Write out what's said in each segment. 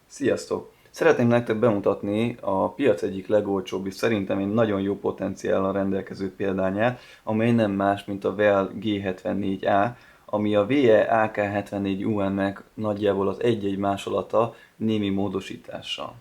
Sziasztok! Szeretném nektek bemutatni a piac egyik legolcsóbb és szerintem egy nagyon jó potenciállal rendelkező példányát, amely nem más, mint a VEL G74A, ami a VE AK74UN-nek nagyjából az egy-egy másolata némi módosítással.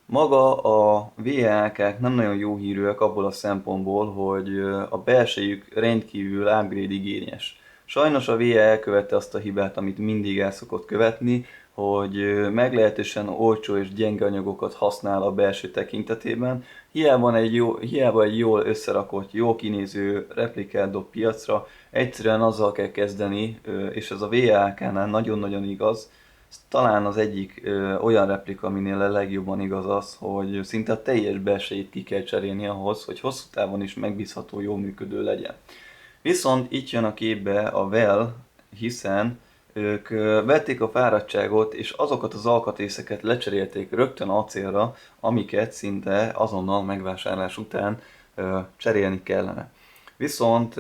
Maga a VE-AK-k nem nagyon jó hírűek abból a szempontból, hogy a belsejük rendkívül upgrade igényes. Sajnos a VE elkövette azt a hibát, amit mindig el szokott követni, hogy meglehetősen olcsó és gyenge anyagokat használ a belső tekintetében. Hiába egy jól összerakott, jó kinéző replikát dob piacra, egyszerűen azzal kell kezdeni, és ez a VE-AK-nál nagyon-nagyon igaz. Talán az egyik olyan replika, aminél a legjobban igaz az, hogy szinte a teljes belsejét ki kell cserélni ahhoz, hogy hosszú távon is megbízható, jól működő legyen. Viszont itt jön a képbe a VEL, hiszen ők vették a fáradtságot, és azokat az alkatrészeket lecserélték rögtön acélra, amiket szinte azonnal megvásárlás után cserélni kellene. Viszont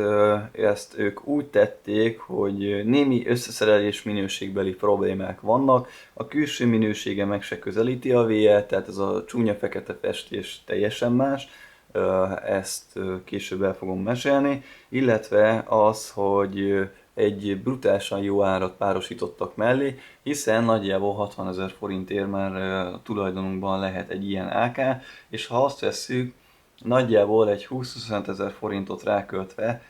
ezt ők úgy tették, hogy némi összeszerelés minőségbeli problémák vannak, a külső minősége meg se közelíti a VE, tehát ez a csúnya fekete festés teljesen más, ezt később el fogom mesélni, illetve az, hogy egy brutálisan jó árat párosítottak mellé, hiszen nagyjából 60 000 forintért már tulajdonunkban lehet egy ilyen AK, és ha azt vesszük, nagyjából egy 20-25 000 forintot ráköltve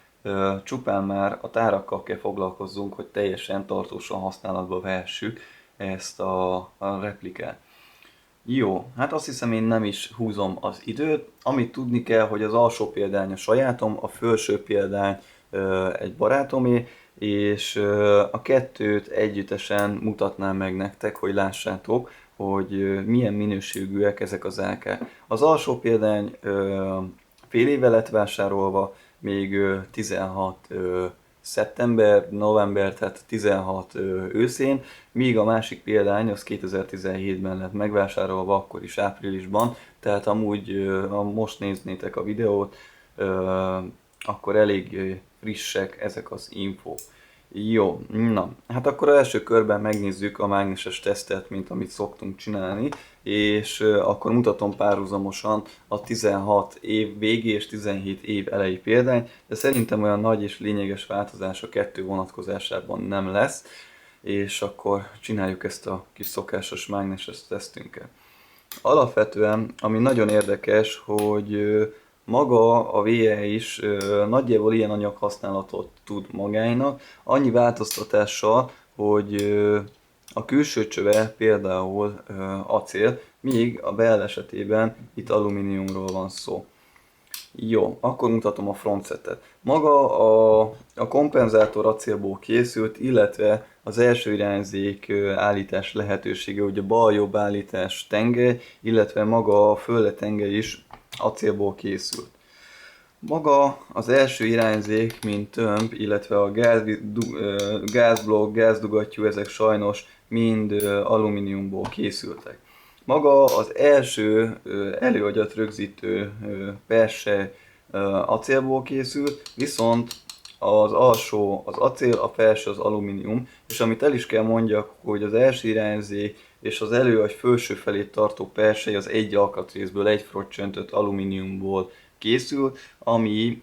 csupán már a tárakkal kell foglalkozzunk, hogy teljesen tartósan használatba vehessük ezt a replikát. Jó, hát azt hiszem én nem is húzom az időt. Amit tudni kell, hogy az alsó példány a sajátom, a felső példány egy barátomé, és a kettőt együttesen mutatnám meg nektek, hogy lássátok, hogy milyen minőségűek ezek az AK. Az alsó példány fél éve lett vásárolva, még 16 szeptember, november, tehát 16 őszén, míg a másik példány az 2017-ben lett megvásárolva, akkor is áprilisban, tehát amúgy, ha most néznétek a videót, akkor elég frissek ezek az infók. Jó, na, hát akkor az első körben megnézzük a mágneses tesztet, mint amit szoktunk csinálni, és akkor mutatom párhuzamosan a 16 év végi és 17 év elejé példány, de szerintem olyan nagy és lényeges változás a kettő vonatkozásában nem lesz, és akkor csináljuk ezt a kis szokásos mágneses tesztünket. Alapvetően, ami nagyon érdekes, hogy maga a VE is nagyjából ilyen anyaghasználatot tud magának, annyi változtatással, hogy a külső csöve például acél, míg a BL esetében itt alumíniumról van szó. Jó, akkor mutatom a frontsetet. Maga a kompenzátor acélból készült, illetve az első irányzék állítás lehetősége, ugye bal-jobb állítás tengely, illetve maga a fölletengely is acélból készült. Maga az első irányzék, mint tömb, illetve a gázblokk, gázdugattyú, ezek sajnos mind alumíniumból készültek. Maga az első előagyat rögzítő perse acélból készült, viszont az alsó az acél, a felső az alumínium, és amit el is kell mondjak, hogy az első irányzék és az előagy felső felé tartó persely az egy alkatrészből, egy frottyöntött alumíniumból készül, ami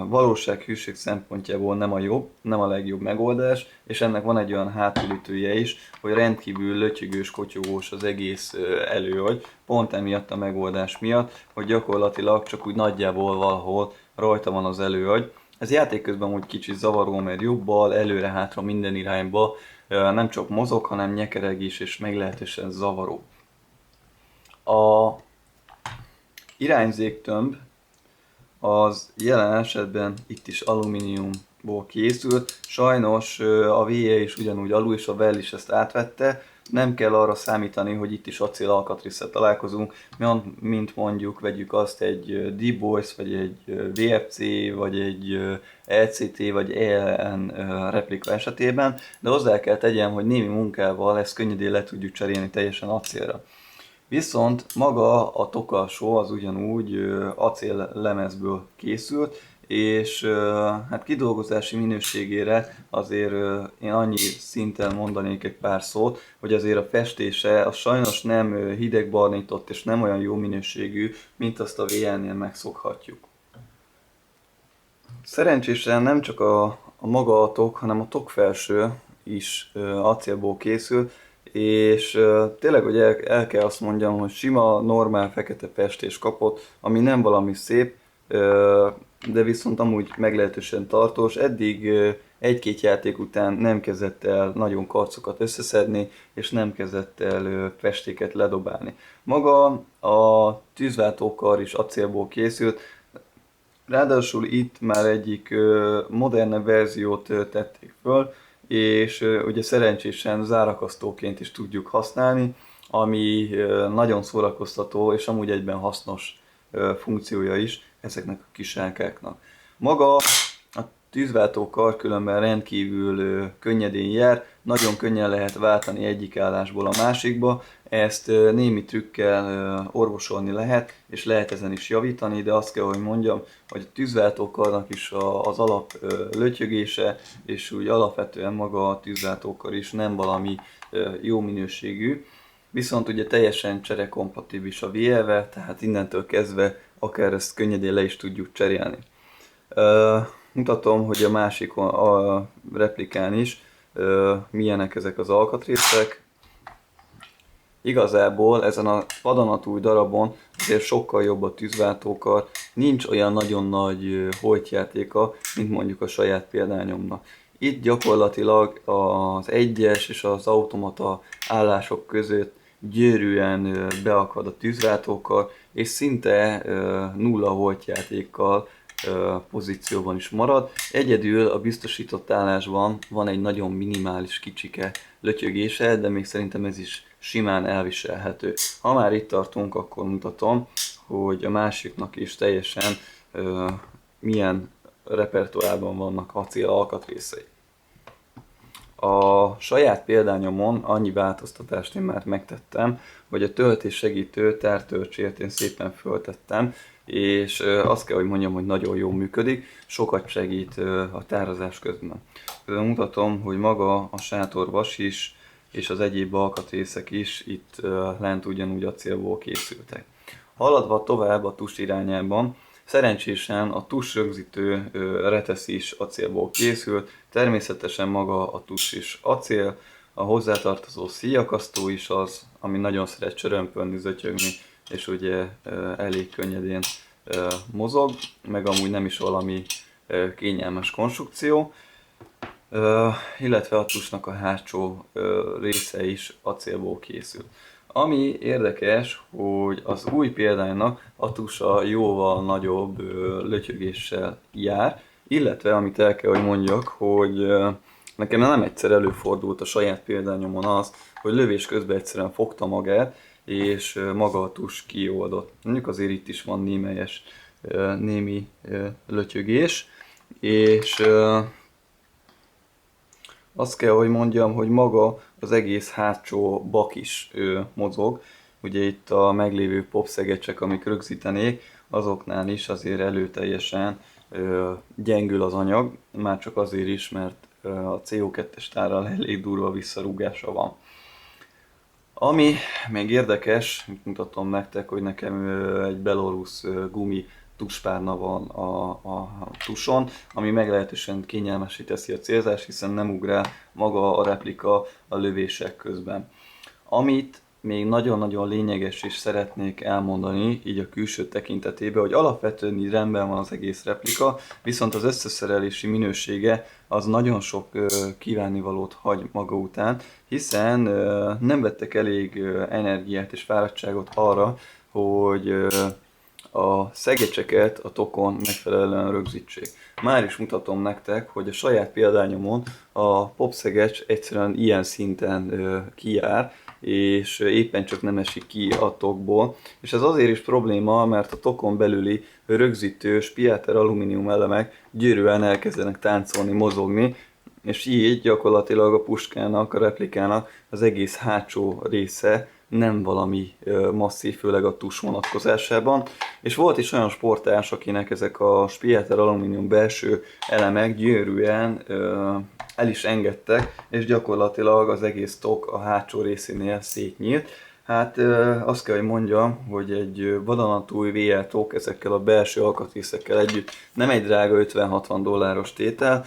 valósághűség szempontjából nem a legjobb megoldás, és ennek van egy olyan hátulütője is, hogy rendkívül lötyögős, kotyogós az egész előagy, pont emiatt a megoldás miatt, hogy gyakorlatilag csak úgy nagyjából valahol rajta van az előagy. Ez játék közben úgy kicsit zavaró, mert jobbal, előre-hátra minden irányba nem csak mozog, hanem nyekereg is, és meglehetősen zavaró. A irányzéktömb az jelen esetben itt is alumíniumból készült, sajnos a VE is ugyanúgy alul, és a VEL is ezt átvette, nem kell arra számítani, hogy itt is acél alkatrészsel találkozunk, mint mondjuk vegyük azt egy D-Boys, vagy egy VFC, vagy egy LCT, vagy ELN replika esetében, de hozzá kell tegyem, hogy némi munkával ezt könnyedén le tudjuk cserélni teljesen acélra. Viszont maga a tokalsó az ugyanúgy acél lemezből készült, és hát kidolgozási minőségére azért én annyi szinten mondanék egy pár szót, hogy azért a festése az sajnos nem hidegbarnított és nem olyan jó minőségű, mint azt a VN-nél megszokhatjuk. Szerencsésen nem csak a maga a tok, hanem a tok felső is acélból készül, és tényleg, hogy el kell azt mondjam, hogy sima, normál fekete festés kapott, ami nem valami szép, de viszont amúgy meglehetősen tartós. Eddig egy-két játék után nem kezdett el nagyon karcokat összeszedni, és nem kezdett el festéket ledobálni. Maga a tűzváltókar is acélból készült, ráadásul itt már egyik modernebb verziót tették föl, és ugye szerencsésen zárakasztóként is tudjuk használni, ami nagyon szórakoztató és amúgy egyben hasznos funkciója is ezeknek a kis sárkáknak. Maga a tűzváltókar különben rendkívül könnyedén jár, nagyon könnyen lehet váltani egyik állásból a másikba, ezt némi trükkel orvosolni lehet, és lehet ezen is javítani, de azt kell, hogy mondjam, hogy a tűzváltókarnak is az alap lötyögése, és úgy alapvetően maga a tűzváltókar is nem valami jó minőségű. Viszont ugye teljesen cserekompatibilis a VL-vel, tehát innentől kezdve akár ezt könnyedén le is tudjuk cserélni. Mutatom, hogy a másik a replikán is milyenek ezek az alkatrészek. Igazából ezen a vadonatúj darabon azért sokkal jobb a tűzváltókar, nincs olyan nagyon nagy hojtjátéka, mint mondjuk a saját példányomnak. Itt gyakorlatilag az egyes és az automata állások között gyönyörűen beakad a tűzváltókar, és szinte nulla hojtjátékkal pozícióban is marad. Egyedül a biztosított állásban van egy nagyon minimális kicsike lötyögése, de még szerintem ez is simán elviselhető. Ha már itt tartunk, akkor mutatom, hogy a másiknak is teljesen milyen repertoárban vannak acél alkatrészei. A saját példányomon annyi változtatást én már megtettem, hogy a töltés segítő tártörcsért én szépen föltettem, és azt kell, hogy mondjam, hogy nagyon jól működik, sokat segít a tározás közben. Mutatom, hogy maga a sátorvas is, és az egyéb alkatrészek is itt lent ugyanúgy acélból készültek. Haladva tovább a tus irányában, szerencsésen a tus rögzítő retesz is acélból készült, természetesen maga a tus is acél, a hozzátartozó szíjakasztó is az, ami nagyon szeret csörömpölni, zötyögni, és ugye elég könnyedén mozog, meg amúgy nem is valami kényelmes konstrukció. Illetve a tusnak a hátsó része is acélból készül. Ami érdekes, hogy az új példánynak a tusa jóval nagyobb lötyögéssel jár, illetve amit el kell, hogy mondjak, hogy nekem nem egyszer előfordult a saját példányomon az, hogy lövés közben egyszerűen fogta magát, és maga a tus kioldott. Mondjuk azért itt is van némi lötyögés, és azt kell, hogy mondjam, hogy maga az egész hátsó bak is mozog. Ugye itt a meglévő popszegecsek, amik rögzítenék, azoknál is azért előteljesen gyengül az anyag, már csak azért is, mert a CO2-es tárral elég durva visszarúgása van. Ami még érdekes, mutatom nektek, hogy nekem egy belorusz gumi tuspárna van a tuson, ami meglehetősen kényelmesé teszi a célzást, hiszen nem ugrál maga a replika a lövések közben. Amit még nagyon-nagyon lényeges is szeretnék elmondani, így a külső tekintetében, hogy alapvetően így rendben van az egész replika, viszont az összeszerelési minősége az nagyon sok kívánnivalót hagy maga után, hiszen nem vettek elég energiát és fáradtságot arra, hogy a szegecseket a tokon megfelelően rögzítsék. Már is mutatom nektek, hogy a saját példányomon a popszegecs egyszerűen ilyen szinten kijár, és éppen csak nem esik ki a tokból. És ez azért is probléma, mert a tokon belüli rögzítős Piater alumínium elemek gyűrűen elkezdenek táncolni, mozogni, és így gyakorlatilag a puskának, a replikának az egész hátsó része nem valami masszív, főleg a tus vonatkozásában. És volt is olyan sportárs, akinek ezek a Spiater alumínium belső elemek gyönyörűen el is engedtek, és gyakorlatilag az egész tok a hátsó részénél szétnyílt. Hát azt kell, hogy mondjam, hogy egy vadonatúj VL tok ezekkel a belső alkatrészekkel együtt nem egy drága 50-60 dolláros tétel,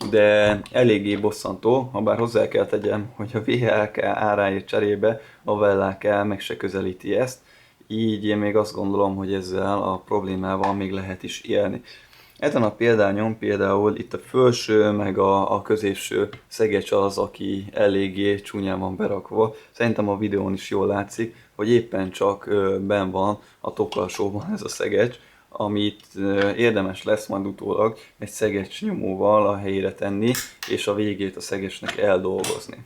de eléggé bosszantó, ha bár hozzá kell tegyem, hogy a VLK áráért cserébe a VLK meg se közelíti ezt, így én még azt gondolom, hogy ezzel a problémával még lehet is élni. Ezen a példányon például itt a felső meg a középső szegecs az, aki eléggé csúnyán van berakva. Szerintem a videón is jól látszik, hogy éppen csak benn van a tokalsóban ez a szegecs, amit érdemes lesz majd utólag egy szegecs nyomóval a helyére tenni, és a végét a szegecsnek eldolgozni.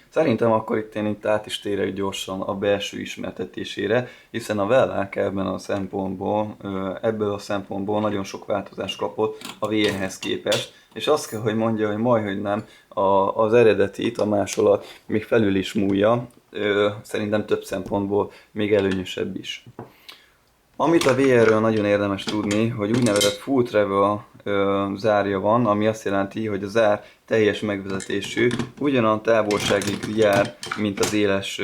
Szerintem akkor én itt át is térek gyorsan a belső ismertetésére, hiszen a VLK ebből a szempontból nagyon sok változást kapott a VE-hez képest, és azt kell, hogy mondja, hogy majdhogy nem az eredetit, a másolat még felül is múlja, szerintem több szempontból még előnyösebb is. Amit a VR-ről nagyon érdemes tudni, hogy úgynevezett full travel zárja van, ami azt jelenti, hogy a zár teljes megvezetésű, ugyanolyan távolságig jár, mint az éles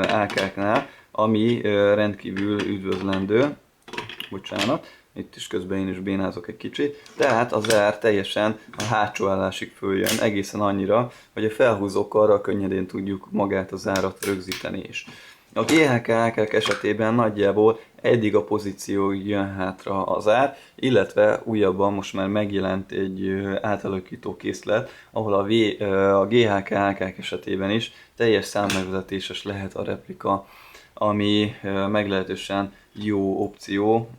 AK-knál, ami rendkívül üdvözlendő. Bocsánat, itt is közben én is bénázok egy kicsit. Tehát a zár teljesen a hátsó állásig följön, egészen annyira, hogy a felhúzókkal könnyedén tudjuk magát a zárat rögzíteni is. A GHK AK esetében nagyjából eddig a pozíció jön hátra az ár, illetve újabban most már megjelent egy átalakító készlet, ahol a GHK AK esetében is teljes számmegvezetéses lehet a replika, ami meglehetősen jó opció,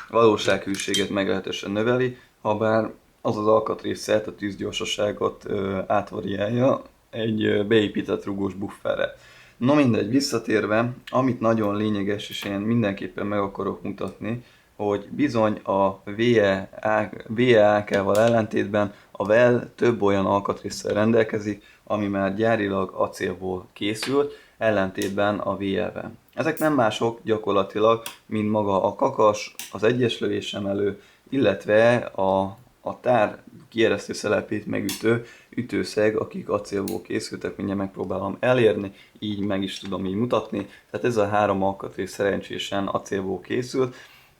valósághűséget meglehetősen növeli, habár az az alkatrészet a tűzgyorsaságot átvariálja egy beépített rugós bufferre. No mindegy, visszatérve, amit nagyon lényeges, és én mindenképpen meg akarok mutatni, hogy bizony a VE-AK-val ellentétben a VEL több olyan alkatrészsel rendelkezik, ami már gyárilag acélból készült, ellentétben a VE-vel. Ezek nem mások gyakorlatilag, mint maga a kakas, az egyes lövésemelő, illetve a tár kieresztő szelepét megütő ütőszeg, akik acélból készültek, mindjárt megpróbálom elérni, így meg is tudom így mutatni. Tehát ez a három alkatrész szerencsésen acélból készült,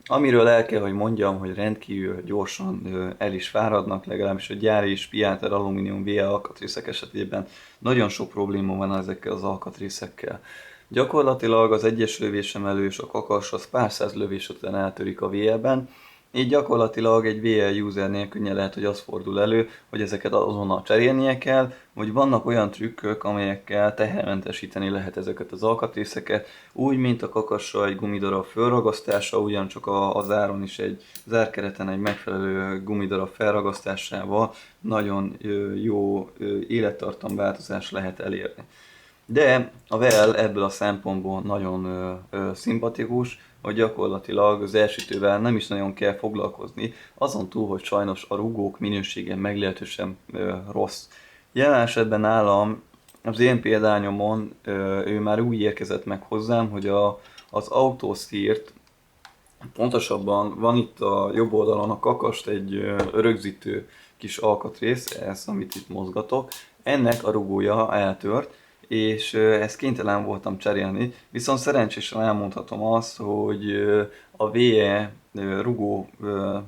amiről el kell, hogy mondjam, hogy rendkívül gyorsan el is fáradnak, legalábbis a gyári Spiater alumínium VL alkatrészek esetében nagyon sok probléma van ezekkel az alkatrészekkel. Gyakorlatilag az egyes lövésemelő és a kakas az pár száz lövés után eltörik a VL-ben, így gyakorlatilag egy VL usernél könnyen lehet, hogy az fordul elő, hogy ezeket azonnal cserélnie kell, vagy vannak olyan trükök, amelyekkel tehermentesíteni lehet ezeket az alkatrészeket, úgy, mint a kakassal egy gumidarab felragasztása, ugyancsak a záron is egy zárkereten egy megfelelő gumidarab felragasztásával nagyon jó élettartamváltozást lehet elérni. De a VEL ebből a szempontból nagyon szimpatikus, hogy gyakorlatilag az elsütővel nem is nagyon kell foglalkozni, azon túl, hogy sajnos a rugók minősége meglehetősen rossz. Jelen esetben nálam, az én példányomon ő már úgy érkezett meg hozzám, hogy az autószírt, pontosabban van itt a jobb oldalon a kakast egy rögzítő kis alkatrész, ez amit itt mozgatok, ennek a rugója eltört, és ezt kénytelen voltam cserélni, viszont szerencsésen elmondhatom azt, hogy a VE rugó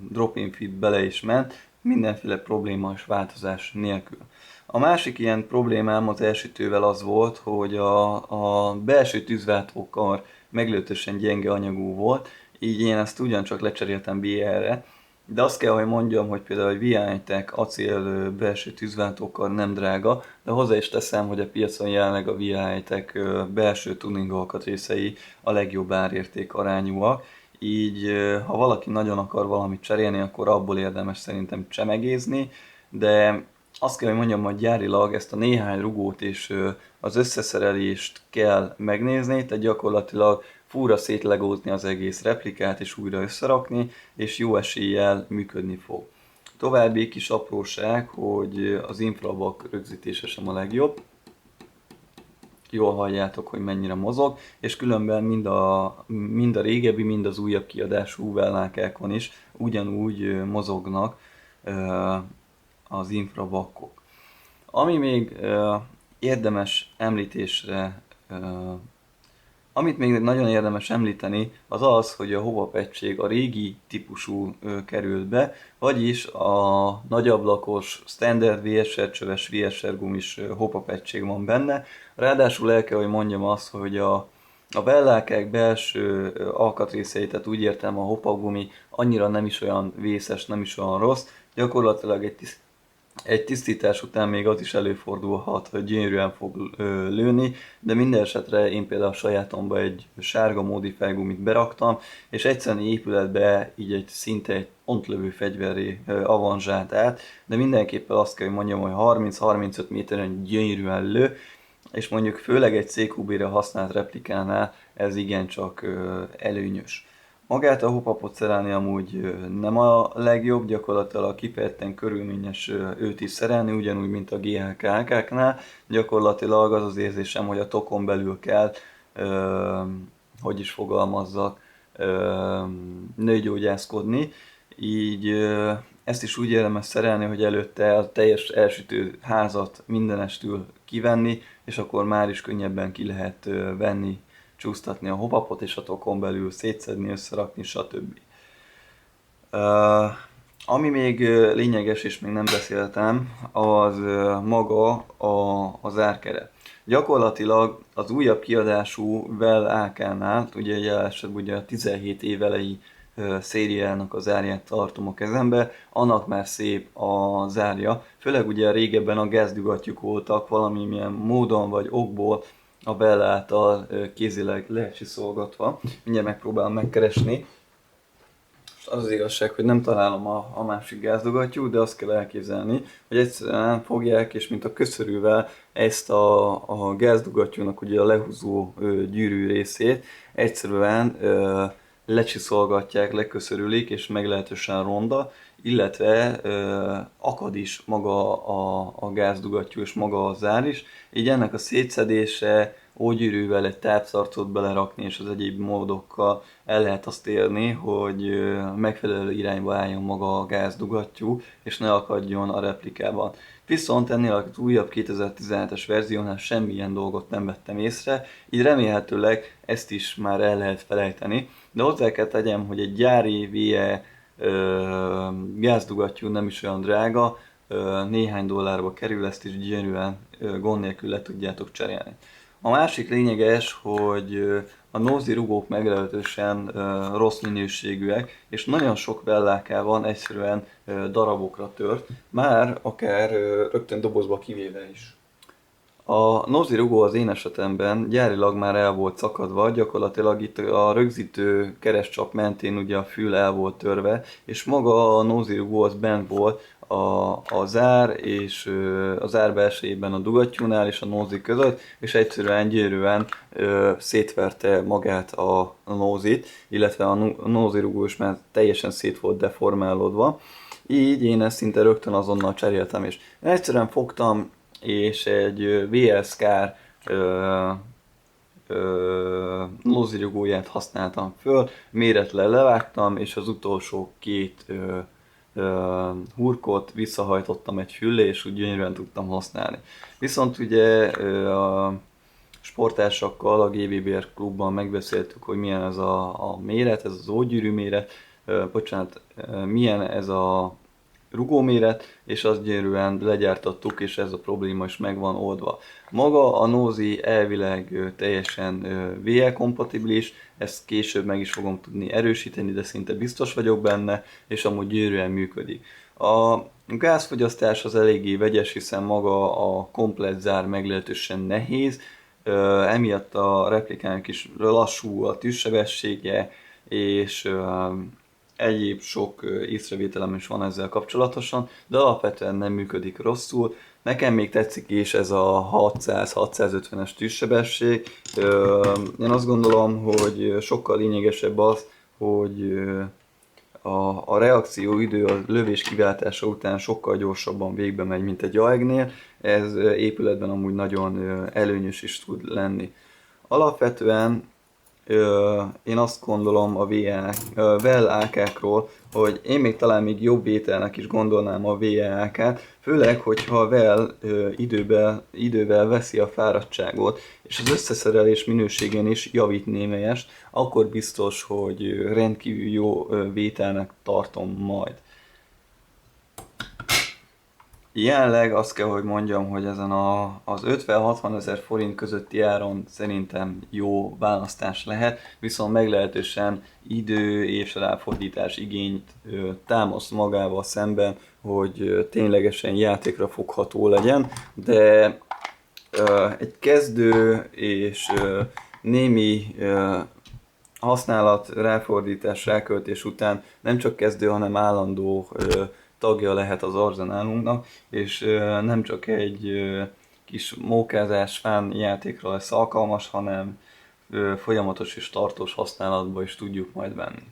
drop-in fit bele is ment, mindenféle probléma és változás nélkül. A másik ilyen problémám az elsütővel az volt, hogy a belső tűzváltókar meglehetősen gyenge anyagú volt, így én ezt ugyancsak lecseréltem BR-re, de azt kell, hogy mondjam, hogy például egy VI-Tech acél belső tűzváltókar nem drága, de hozzá is teszem, hogy a piacon jelenleg a VI-Tech belső tuning alkatrészei a legjobb árérték arányúak, így ha valaki nagyon akar valamit cserélni, akkor abból érdemes szerintem csemegézni, de azt kell, hogy mondjam, hogy gyárilag ezt a néhány rugót és az összeszerelést kell megnézni, tehát gyakorlatilag fúra szétlegózni az egész replikát és újra összerakni, és jó eséllyel működni fog. További kis apróság, hogy az infravak rögzítése sem a legjobb. jól halljátok, hogy mennyire mozog, és különben mind a régebbi, mind az újabb kiadású vellákákon is ugyanúgy mozognak az infravakkok. Ami még érdemes említésre, amit még nagyon érdemes említeni, az az, hogy a hopapegység a régi típusú került be, vagyis a nagyablakos, standard VSR csöves VSR gumis hopapegység van benne. Ráadásul el kell, hogy mondjam azt, hogy a vellákák belső alkatrészeit, tehát úgy értem a hopagumi annyira nem is olyan vészes, nem is olyan rossz, gyakorlatilag egy tisztítás után még az is előfordulhat, hogy gyönyörűen fog lőni, de minden esetre én például a sajátomba egy sárga Modify gumit beraktam, és egyszerűen épületbe így szinte egy pontlövő fegyverré avanzsált át, de mindenképpen azt kell, hogy mondjam, hogy 30-35 méteren gyönyörűen lő, és mondjuk főleg egy CQB-re használt replikánál ez igencsak előnyös. Magát a hopapot szerelni amúgy nem a legjobb, gyakorlatilag kifejezetten körülményes őt is szerelni, ugyanúgy, mint a GHK AK-knál. Gyakorlatilag az az érzésem, hogy a tokon belül kell, hogy is fogalmazzak, nőgyógyászkodni. Így ezt is úgy érdemes szerelni, hogy előtte a teljes elsütő házat mindenestül kivenni, és akkor már is könnyebben ki lehet venni, csúsztatni a hopapot, és a tokon belül szétszedni, összerakni, stb. Ami még lényeges, és még nem beszéltem, az maga az árkeret. Gyakorlatilag az újabb kiadású Well AK-nál, ugye jelen esetben ugye a 17 év elejé szériának az árját tartom a kezembe, annak már szép a zárja, főleg ugye régebben a gázdügattyúk voltak valamilyen módon vagy okból a Well által kézileg lecsiszolgatva. Mindjárt megpróbálom megkeresni. Az igazság, hogy nem találom a másik gázdogattyút, de azt kell elképzelni, hogy egyszerűen fogják, és mint a köszörűvel ezt a gázdogattyúnak ugye a lehúzó gyűrű részét egyszerűen lecsiszolgatják, leköszörülik, és meglehetősen ronda, illetve akad is maga a gázdugattyú és maga a zár is, így ennek a szétszedése, ógyűrűvel egy tápszarcot belerakni és az egyéb módokkal el lehet azt érni, hogy megfelelő irányba álljon maga a gázdugattyú, és ne akadjon a replikában. Viszont ennél az újabb 2017-es verziónál semmilyen dolgot nem vettem észre, így remélhetőleg ezt is már el lehet felejteni, de hozzá kell tegyem, hogy egy gyári VE gázdugattyú nem is olyan drága, néhány dollárba kerül, ezt is gyönyörűen gond nélkül le tudjátok cserélni. A másik lényeges, hogy a Nozi rugók meglehetősen rossz minőségűek, és nagyon sok vellákában egyszerűen darabokra tört, már akár rögtön dobozba kivéve is. A Nozi rugó az én esetemben gyárilag már el volt szakadva, gyakorlatilag itt a rögzítő keresztcsap mentén ugye a fül el volt törve, és maga a Nozi rugó az bent volt a zár és a zár belsejében a dugattyúnál és a Nozi között, és egyszerűen gyönyörűen szétverte magát a Nozit, illetve a Nozi rugó is már teljesen szét volt deformálódva. Így én ezt szinte rögtön azonnal cseréltem, és egyszerűen fogtam, és egy VSK-r lózirugóját használtam föl, méretlen levágtam, és az utolsó két hurkot visszahajtottam egy füllé, és úgy gyönyörűen tudtam használni. Viszont ugye a sportársakkal a GBBR klubban megbeszéltük, hogy milyen ez a méret, ez az ógyűrű méret, milyen ez a rugóméret, és azt gyönyörűen legyártattuk, és ez a probléma is meg van oldva. Maga a Nozi elvileg teljesen VL kompatibilis, ezt később meg is fogom tudni erősíteni, de szinte biztos vagyok benne, és amúgy gyönyörűen működik. A gázfogyasztás az eléggé vegyes, hiszen maga a komplett zár meglehetősen nehéz, emiatt a replikának is lassú a tűzsebessége, és egyéb sok észrevételem is van ezzel kapcsolatosan, de alapvetően nem működik rosszul. Nekem még tetszik is ez a 600-650-es tűzsebesség. Én azt gondolom, hogy sokkal lényegesebb az, hogy a reakcióidő a lövés kiváltása után sokkal gyorsabban végbe megy, mint egy AEG-nél. Ez épületben amúgy nagyon előnyös is tud lenni. Alapvetően én azt gondolom a VEL AK-król, hogy én még talán még jobb vételnek is gondolnám a VE AK-t, főleg, hogyha a VEL idővel veszi a fáradtságot, és az összeszerelés minőségén is javít némelyest, akkor biztos, hogy rendkívül jó vételnek tartom majd. Jelenleg azt kell, hogy mondjam, hogy ezen az 50-60 ezer forint közötti áron szerintem jó választás lehet, viszont meglehetősen idő és ráfordítás igényt támaszt magával szemben, hogy ténylegesen játékra fogható legyen, de egy kezdő és némi használat, ráfordítás, ráköltés után nem csak kezdő, hanem állandó tagja lehet az arzenálunknak, és nem csak egy kis mókázás, fán játékra lesz alkalmas, hanem folyamatos és tartós használatba is tudjuk majd venni.